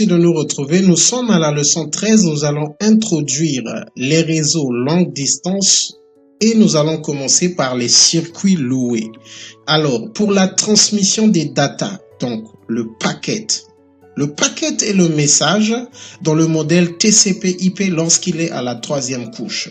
Merci de nous retrouver. Nous sommes à la leçon 13. Nous allons introduire les réseaux longue distance et nous allons commencer par les circuits loués. Alors, pour la transmission des datas, donc le packet. Le packet est le message dans le modèle TCP/IP lorsqu'il est à la troisième couche.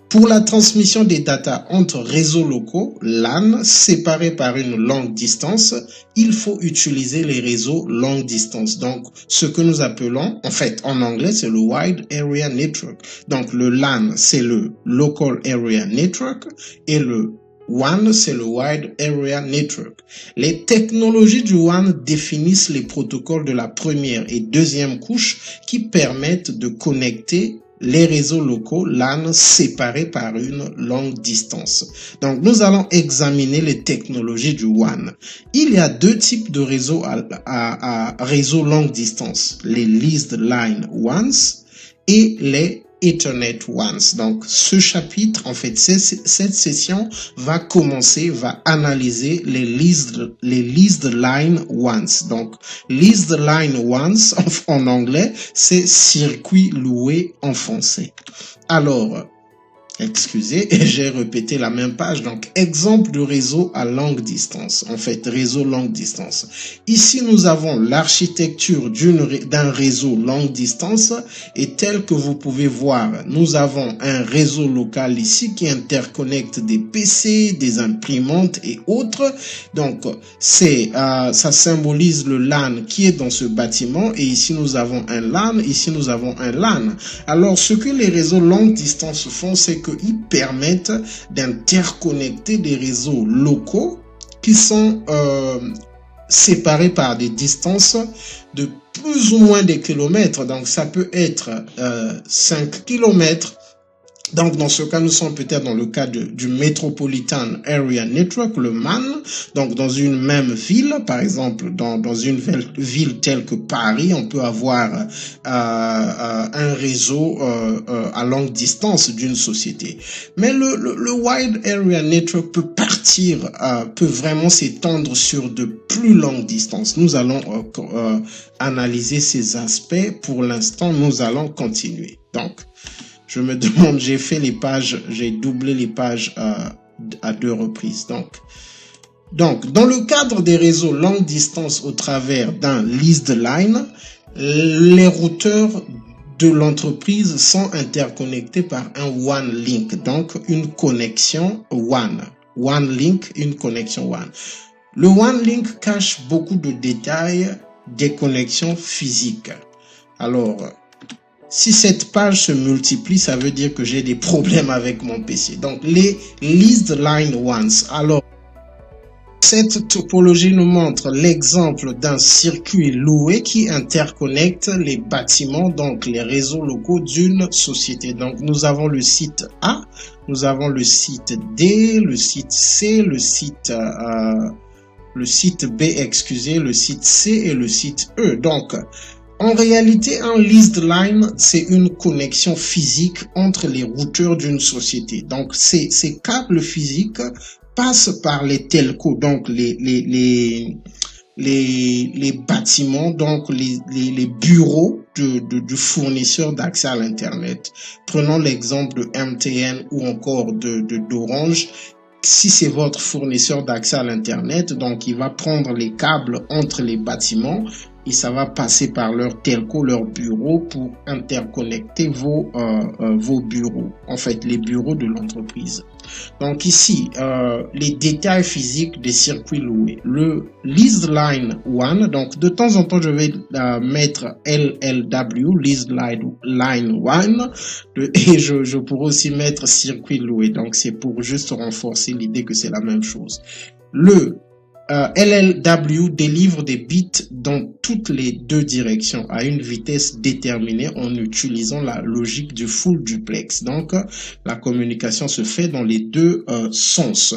Pour la transmission des datas entre réseaux locaux, LAN, séparés par une longue distance, il faut utiliser les réseaux longue distance. Donc, ce que nous appelons, en fait, en anglais, c'est le Wide Area Network. Donc, le LAN, c'est le Local Area Network et le WAN, c'est le Wide Area Network. Les technologies du WAN définissent les protocoles de la première et deuxième couche qui permettent de connecter les réseaux locaux LAN séparés par une longue distance. Donc, nous allons examiner les technologies du WAN. Il y a deux types de réseaux à réseau longue distance, les Leased Line WANs et les Ethernet WANs. Donc, ce chapitre, en fait, cette session va analyser les Leased Line WANs. Donc, Leased Line WANs, en anglais, c'est circuit loué en français. Alors, excusez, j'ai répété la même page. Donc, exemple de réseau à longue distance. En fait, réseau longue distance. Ici, nous avons l'architecture d'un réseau longue distance et tel que vous pouvez voir, nous avons un réseau local ici qui interconnecte des PC, des imprimantes et autres. Donc, ça symbolise le LAN qui est dans ce bâtiment et ici, nous avons un LAN, ici, nous avons un LAN. Alors, ce que les réseaux longue distance font, c'est qu'ils permettent d'interconnecter des réseaux locaux qui sont séparés par des distances de plus ou moins des kilomètres. Donc, ça peut être 5 kilomètres. Donc, dans ce cas, nous sommes peut-être dans le cas du Metropolitan Area Network, le MAN. Donc, dans une même ville, par exemple, dans une ville telle que Paris, on peut avoir un réseau à longue distance d'une société. Mais le Wide Area Network peut vraiment s'étendre sur de plus longues distances. Nous allons analyser ces aspects. Pour l'instant, nous allons continuer. Donc, je me demande, j'ai doublé les pages à 2 reprises. Donc, dans le cadre des réseaux longue distance au travers d'un leased line, les routeurs de l'entreprise sont interconnectés par un WAN link, donc une connexion WAN. WAN link, une connexion WAN. Le WAN link cache beaucoup de détails des connexions physiques. Alors, si cette page se multiplie, ça veut dire que j'ai des problèmes avec mon PC. Donc, les Leased Line WANs. Alors, cette topologie nous montre l'exemple d'un circuit loué qui interconnecte les bâtiments, donc les réseaux locaux d'une société. Donc, nous avons le site A, nous avons le site D, le site C, le site B, le site C et le site E. Donc, en réalité, un leased line, c'est une connexion physique entre les routeurs d'une société. Donc, ces câbles physiques passent par les telcos, donc les bâtiments, donc les bureaux du fournisseur d'accès à l'Internet. Prenons l'exemple de MTN ou encore d'Orange. Si c'est votre fournisseur d'accès à l'Internet, donc il va prendre les câbles entre les bâtiments et ça va passer par leur telco, leur bureau pour interconnecter vos bureaux, en fait les bureaux de l'entreprise. Donc ici, les détails physiques des circuits loués. Le Leased Line WAN, donc de temps en temps je vais mettre LLW, Leased Line WAN, et je pourrais aussi mettre circuit loué. Donc c'est pour juste renforcer l'idée que c'est la même chose. Le LLW délivre des bits dans toutes les deux directions à une vitesse déterminée en utilisant la logique du full duplex. Donc, la communication se fait dans les deux sens.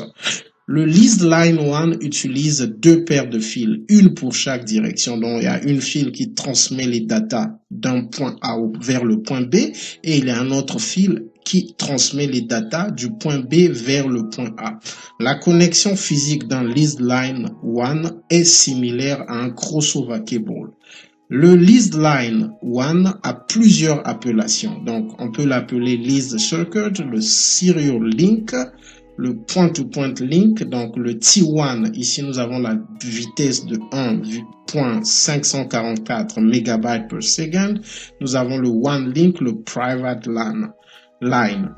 Le Leased Line WAN utilise 2 paires de fils, une pour chaque direction. Donc, il y a une fil qui transmet les datas d'un point A vers le point B et il y a un autre fil qui transmet les datas du point B vers le point A. La connexion physique d'un Leased Line WAN est similaire à un crossover cable. Le leased line 1 a plusieurs appellations. Donc, on peut l'appeler leased circuit, le serial link, le point-to-point link, donc le T1. Ici, nous avons la vitesse de 1.544 MB per second. Nous avons le one link, le private line.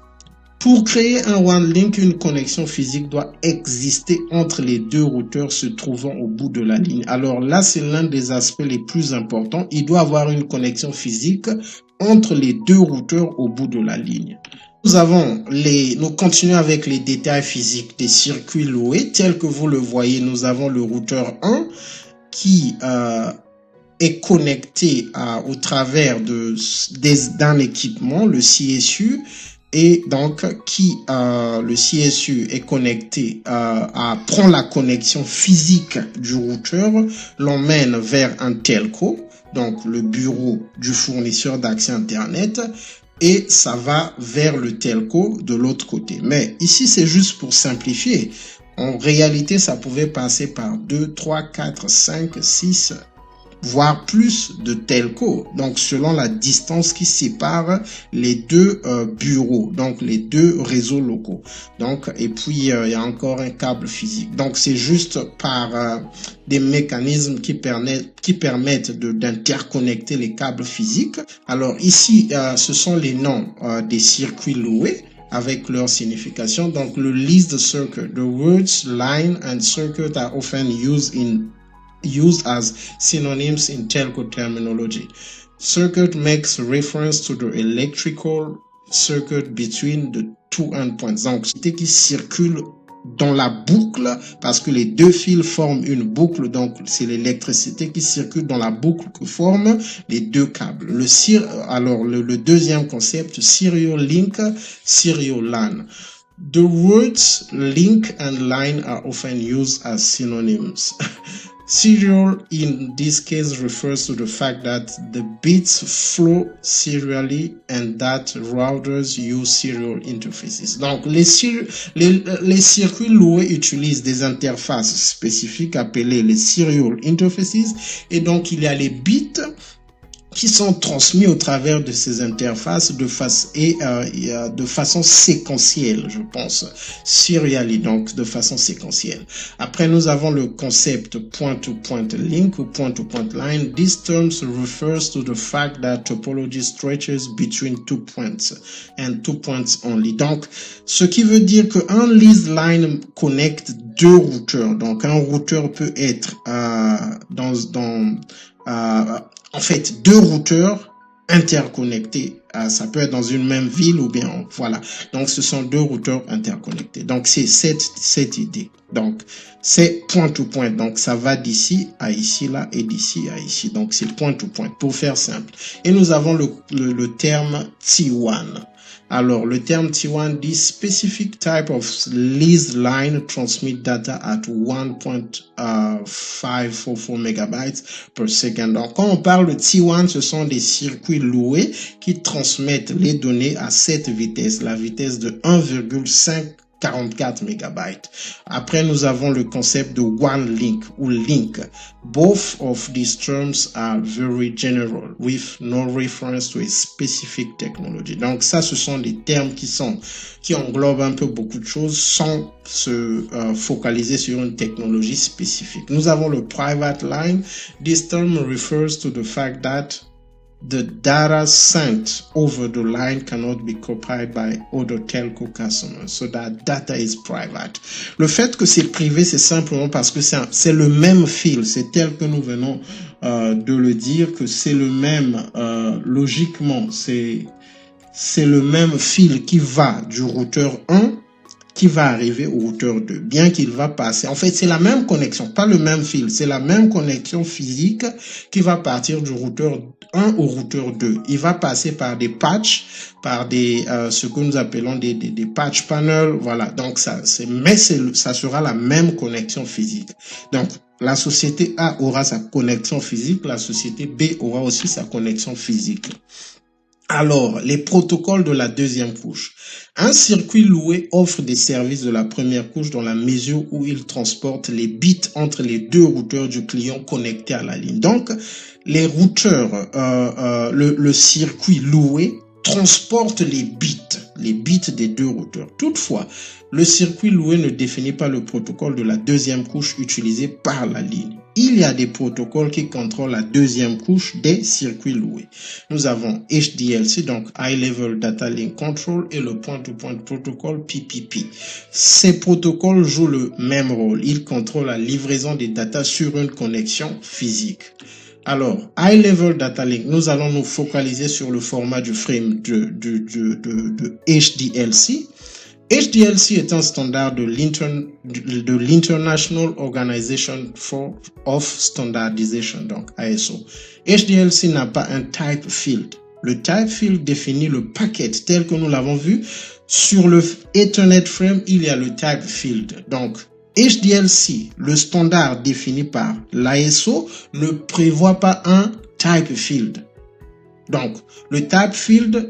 Pour créer un one link, une connexion physique doit exister entre les deux routeurs se trouvant au bout de la ligne. Alors là, c'est l'un des aspects les plus importants. Il doit y avoir une connexion physique entre les deux routeurs au bout de la ligne. Nous continuons avec les détails physiques des circuits loués. Tel que vous le voyez, nous avons le routeur 1 qui est connecté au travers d'un équipement, le CSU. Et donc, le CSU est connecté, prend la connexion physique du routeur, l'emmène vers un telco, donc le bureau du fournisseur d'accès Internet, et ça va vers le telco de l'autre côté. Mais ici, c'est juste pour simplifier. En réalité, ça pouvait passer par 2, 3, 4, 5, 6, voire plus de telco, donc selon la distance qui sépare les deux bureaux, donc les deux réseaux locaux. Donc, et puis il y a encore un câble physique. Donc c'est juste par des mécanismes qui permettent d'interconnecter les câbles physiques. Alors ici, ce sont les noms des circuits loués avec leur signification. Donc le leased circuit, the words line and circuit are often used as synonyms in telco terminology. Circuit makes reference to the electrical circuit between the two endpoints. Donc, c'est qui circule dans la boucle parce que les deux fils forment une boucle. Donc, c'est l'électricité qui circule dans la boucle que forment les deux câbles. Le deuxième concept, serial link, serial LAN. The words link and line are often used as synonyms. Serial in this case refers to the fact that the bits flow serially and that routers use serial interfaces. Donc, les circuits loués utilisent des interfaces spécifiques appelées les serial interfaces et donc il y a les bits qui sont transmis au travers de ces interfaces de façon séquentielle, je pense, serially, donc de façon séquentielle. Après, nous avons le concept point-to-point link ou point-to-point line. This term refers to the fact that topology stretches between 2 points and 2 points only. Donc, ce qui veut dire qu'un leased line connecte deux routeurs. Donc, un routeur peut être en fait, deux routeurs interconnectés. Ça peut être dans une même ville ou bien, voilà. Donc, ce sont deux routeurs interconnectés. Donc, c'est cette idée. Donc, c'est point to point. Donc, ça va d'ici à ici, là, et d'ici à ici. Donc, c'est point to point, pour faire simple. Et nous avons le terme T1. Alors, le terme T1 dit specific type of leased line transmit data at 1.544 megabytes per second. Donc, quand on parle de T1, ce sont des circuits loués qui transmettent les données à cette vitesse, la vitesse de 1,544 megabytes. Après, nous avons le concept de one link ou link. Both of these terms are very general with no reference to a specific technology. Donc ça, ce sont des termes qui englobent un peu beaucoup de choses sans se focaliser sur une technologie spécifique. Nous avons le private line. This term refers to the fact that the data sent over the line cannot be copied by other telco customers, so that data is private. Le fait que c'est privé, c'est simplement parce que c'est le même fil, c'est tel que nous venons de le dire, que c'est le même, logiquement, c'est le même fil qui va du routeur 1 qui va arriver au routeur 2, bien qu'il va passer. En fait, c'est la même connexion, pas le même fil, c'est la même connexion physique qui va partir du routeur 1 au routeur 2. Il va passer par des patchs, par ce que nous appelons des patch panels, voilà. Donc ça sera la même connexion physique. Donc la société A aura sa connexion physique, la société B aura aussi sa connexion physique. Alors, les protocoles de la deuxième couche. Un circuit loué offre des services de la première couche dans la mesure où il transporte les bits entre les deux routeurs du client connectés à la ligne. Donc, les routeurs, le circuit loué transporte les bits des deux routeurs. Toutefois, le circuit loué ne définit pas le protocole de la deuxième couche utilisée par la ligne. Il y a des protocoles qui contrôlent la deuxième couche des circuits loués. Nous avons HDLC, donc High Level Data Link Control, et le Point-to-Point Protocol PPP. Ces protocoles jouent le même rôle. Ils contrôlent la livraison des datas sur une connexion physique. Alors, High Level Data Link, nous allons nous focaliser sur le format du frame de HDLC. HDLC est un standard de l'International Organization of Standardization, donc ISO. HDLC n'a pas un type field. Le type field définit le paquet tel que nous l'avons vu. Sur le Ethernet frame, il y a le type field. Donc, HDLC, le standard défini par l'ISO, ne prévoit pas un type field. Donc, le type field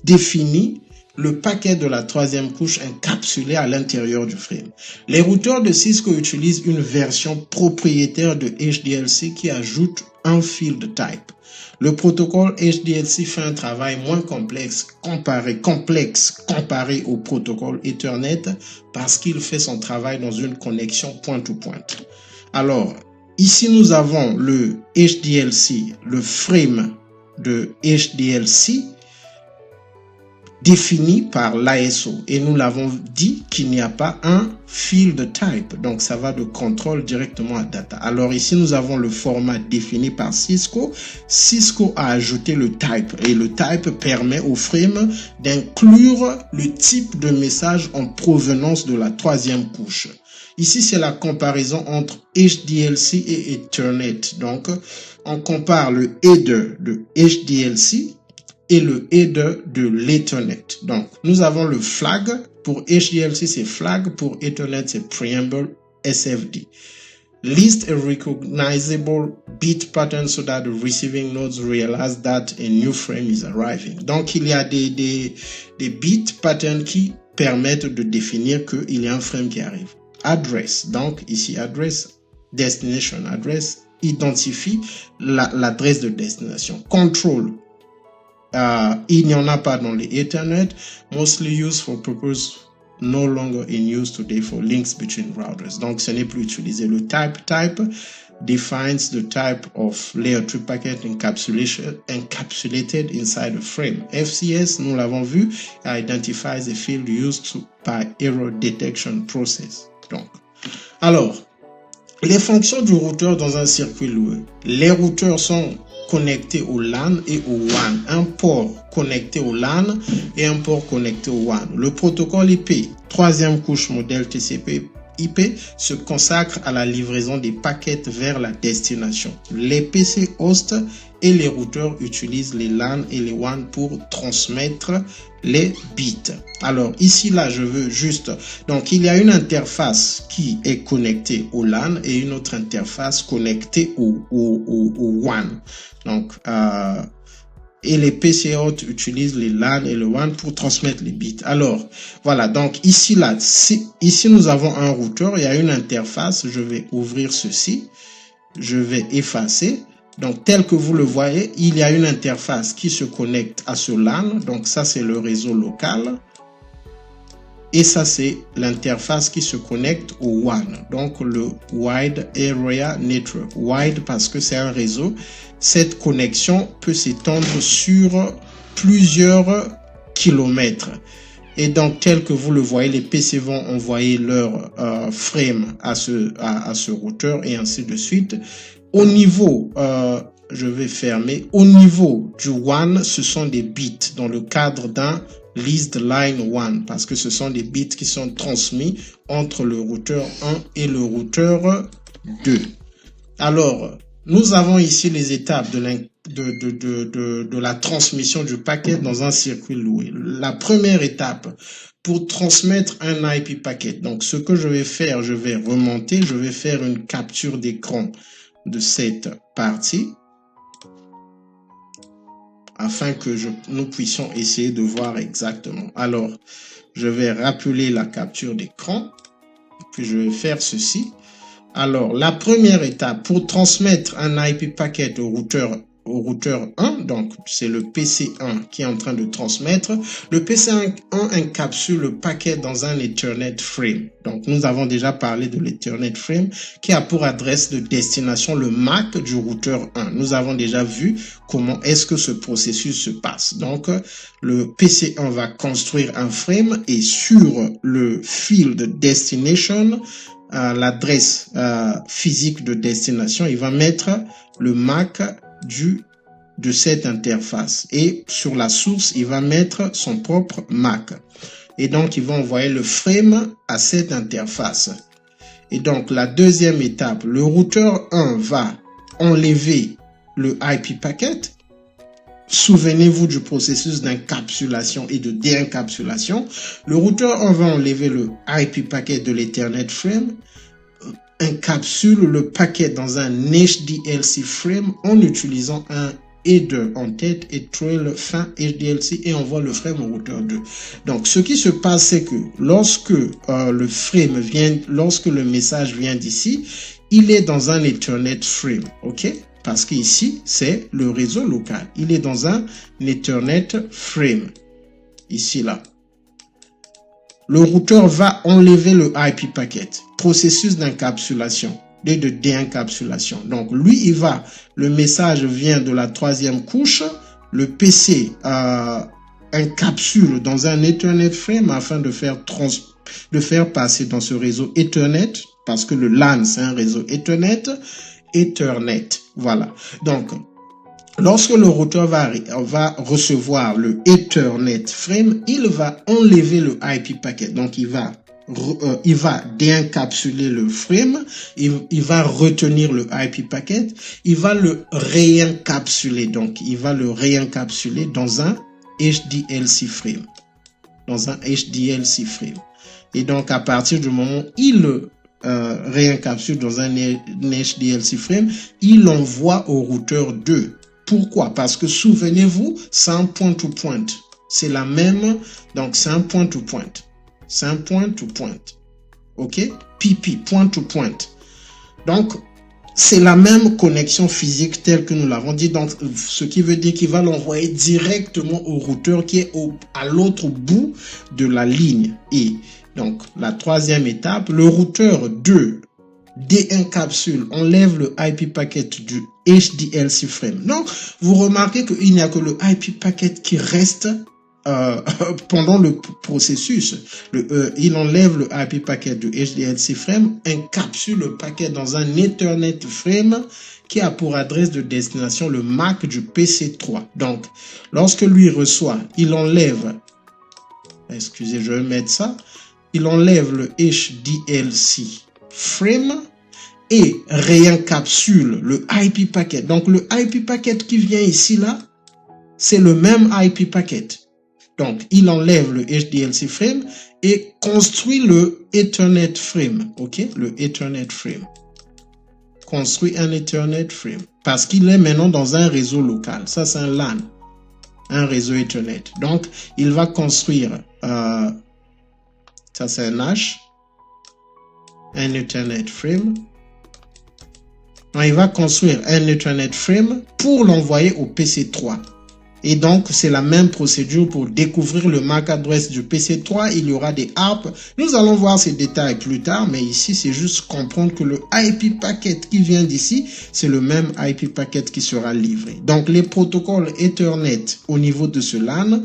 définit le paquet de la troisième couche encapsulé à l'intérieur du frame. Les routeurs de Cisco utilisent une version propriétaire de HDLC qui ajoute un field type. Le protocole HDLC fait un travail moins complexe comparé au protocole Ethernet parce qu'il fait son travail dans une connexion point-to-point. Alors, ici nous avons le HDLC, le frame de HDLC défini par l'ISO et nous l'avons dit qu'il n'y a pas un field type, donc ça va de contrôle directement à data. Alors ici nous avons le format défini par Cisco. Cisco a ajouté le type et le type permet au frame d'inclure le type de message en provenance de la troisième couche. Ici c'est la comparaison entre HDLC et Ethernet. Donc on compare le header de HDLC et le header de l'Ethernet. Donc, nous avons le flag. Pour HDLC, c'est flag. Pour Ethernet, c'est preamble SFD. List a recognizable bit pattern so that the receiving nodes realize that a new frame is arriving. Donc, il y a des bit patterns qui permettent de définir qu'il y a un frame qui arrive. Address. Donc, ici, address, destination address, identifie l'adresse de destination. Control. Il n'y en a pas dans les Ethernet, mostly used for purpose no longer in use today for links between routers. Donc, ce n'est plus utilisé. Le type defines the type of layer 2 packet encapsulated inside a frame. FCS, nous l'avons vu, identifies a field used by error detection process. Donc, alors, les fonctions du routeur dans un circuit loué. Les routeurs sont connecté au LAN et au WAN, un port connecté au LAN et un port connecté au WAN. Le protocole IP, troisième couche modèle TCP/IP, se consacre à la livraison des paquets vers la destination. Les PC host et les routeurs utilisent les LAN et les WAN pour transmettre les bits. Alors ici là je veux juste, donc il y a une interface qui est connectée au LAN et une autre interface connectée au WAN. Donc et les PC hôtes utilisent les LAN et le WAN pour transmettre les bits. Alors voilà, donc ici nous avons un routeur, il y a une interface, je vais ouvrir ceci, je vais effacer. Donc, tel que vous le voyez, il y a une interface qui se connecte à ce LAN. Donc, ça, c'est le réseau local. Et ça, c'est l'interface qui se connecte au WAN. Donc, le Wide Area Network. Wide parce que c'est un réseau. Cette connexion peut s'étendre sur plusieurs kilomètres. Et donc, tel que vous le voyez, les PC vont envoyer leur frame à ce routeur et ainsi de suite. Au niveau, je vais fermer, au niveau du WAN, ce sont des bits dans le cadre d'un list line WAN parce que ce sont des bits qui sont transmis entre le routeur 1 et le routeur 2. Alors, nous avons ici les étapes de la transmission du paquet dans un circuit loué. La première étape, pour transmettre un IP packet. Donc, ce que je vais faire, je vais remonter, je vais faire une capture d'écran de cette partie afin que nous puissions essayer de voir exactement. Alors, je vais rappeler la capture d'écran, puis je vais faire ceci. Alors, la première étape pour transmettre un IP packet au routeur 1, donc c'est le PC1 qui est en train de transmettre. Le PC1 encapsule le paquet dans un Ethernet frame. Donc nous avons déjà parlé de l'Ethernet frame qui a pour adresse de destination le MAC du routeur 1. Nous avons déjà vu comment est-ce que ce processus se passe. Donc le PC1 va construire un frame et sur le field destination, l'adresse physique de destination, il va mettre le MAC de cette interface, et sur la source il va mettre son propre MAC, et donc il va envoyer le frame à cette interface. Et donc la deuxième étape, le routeur 1 va enlever le IP packet. Souvenez-vous du processus d'encapsulation et de déencapsulation. Le routeur 1 va enlever le IP packet de l'Ethernet frame, encapsule le paquet dans un HDLC frame en utilisant un header en tête et trail fin HDLC, et envoie le frame au routeur 2. Donc ce qui se passe, c'est que lorsque lorsque le message vient d'ici, il est dans un Ethernet frame, ok? Parce qu'ici c'est le réseau local, il est dans un Ethernet frame, ici là. Le routeur va enlever le IP packet, processus d'encapsulation et de déencapsulation. Donc lui, le message vient de la troisième couche, le PC encapsule dans un Ethernet frame afin de faire passer dans ce réseau Ethernet, parce que le LAN c'est un réseau Ethernet, voilà. Donc lorsque le routeur va recevoir le Ethernet frame, il va enlever le IP packet. Donc il va déencapsuler le frame, il va retenir le IP packet, il va le réencapsuler. Donc il va le réencapsuler dans un HDLC frame. Et donc à partir du moment où il le réencapsule dans un HDLC frame, il l'envoie au routeur 2. Pourquoi? Parce que souvenez-vous, c'est un point-to-point. C'est la même, donc c'est un point-to-point. C'est un point-to-point. Ok? PP, point-to-point. Donc, c'est la même connexion physique telle que nous l'avons dit. Donc, ce qui veut dire qu'il va l'envoyer directement au routeur qui est à l'autre bout de la ligne. Et donc, la troisième étape, le routeur 2 déencapsule, enlève le IP packet du HDLC frame. Donc, vous remarquez qu'il n'y a que le IP packet qui reste pendant le processus. Il enlève le IP packet du HDLC frame, encapsule le paquet dans un Ethernet frame qui a pour adresse de destination le MAC du PC3. Donc, lorsque lui reçoit, il enlève, excusez, je vais mettre ça, il enlève le HDLC frame et réencapsule le IP packet. Donc le IP packet qui vient ici là, c'est le même IP packet. Donc il enlève le HDLC frame et construit le Ethernet frame. Ok, le Ethernet frame. Construit un Ethernet frame parce qu'il est maintenant dans un réseau local. Ça c'est un LAN, un réseau Ethernet. Donc il va construire ça c'est un H, un Ethernet frame. Donc, il va construire un Ethernet frame pour l'envoyer au PC3. Et donc, c'est la même procédure pour découvrir le MAC adresse du PC3. Il y aura des ARP. Nous allons voir ces détails plus tard, mais ici, c'est juste comprendre que le IP packet qui vient d'ici, c'est le même IP packet qui sera livré. Donc, les protocoles Ethernet au niveau de ce LAN,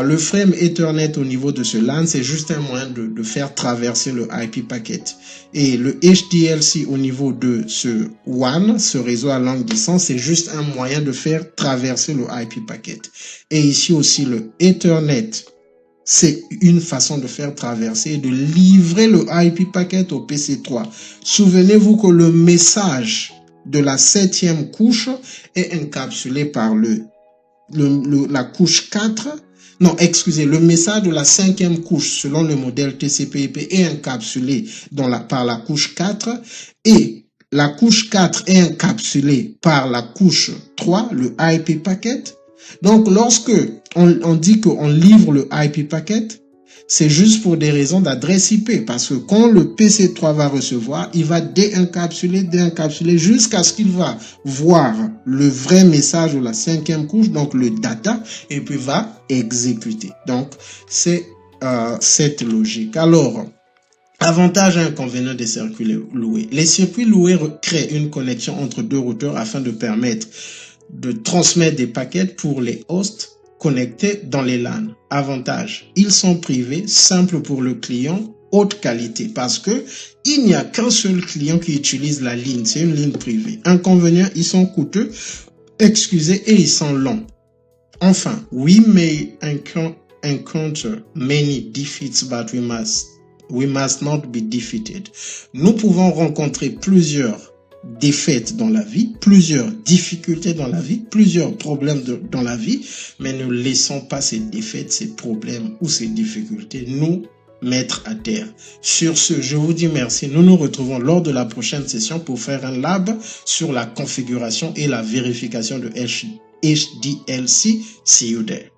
le frame Ethernet au niveau de ce LAN, c'est juste un moyen de faire traverser le IP packet. Et le HDLC au niveau de ce WAN, ce réseau à longue distance, c'est juste un moyen de faire traverser le IP packet. Et ici aussi, le Ethernet, c'est une façon de faire traverser et de livrer le IP packet au PC3. Souvenez-vous que le message de la 7e couche est encapsulé par la couche 4. Non, excusez, le message de la 5e couche selon le modèle TCP/IP est encapsulé par la couche 4 et la couche 4 est encapsulée par la couche 3, le IP packet. Donc, lorsque on dit qu'on livre le IP packet, C'est juste pour des raisons d'adresse IP, parce que quand le PC3 va recevoir, il va déencapsuler jusqu'à ce qu'il va voir le vrai message de la 5e couche, donc le data, et puis va exécuter. Donc, c'est cette logique. Alors, avantages et inconvénients des circuits loués. Les circuits loués créent une connexion entre deux routeurs afin de permettre de transmettre des paquets pour les hosts connectés dans les LAN. Avantage, ils sont privés, simples pour le client, haute qualité, parce que il n'y a qu'un seul client qui utilise la ligne, c'est une ligne privée. Inconvénient, ils sont coûteux, et ils sont longs. Enfin, we may encounter many defeats, but we must not be defeated. Nous pouvons rencontrer plusieurs défaites dans la vie, plusieurs difficultés dans la vie, plusieurs problèmes dans la vie, mais ne laissons pas ces défaites, ces problèmes ou ces difficultés nous mettre à terre. Sur ce, je vous dis merci. Nous nous retrouvons lors de la prochaine session pour faire un lab sur la configuration et la vérification de HDLC. See you there.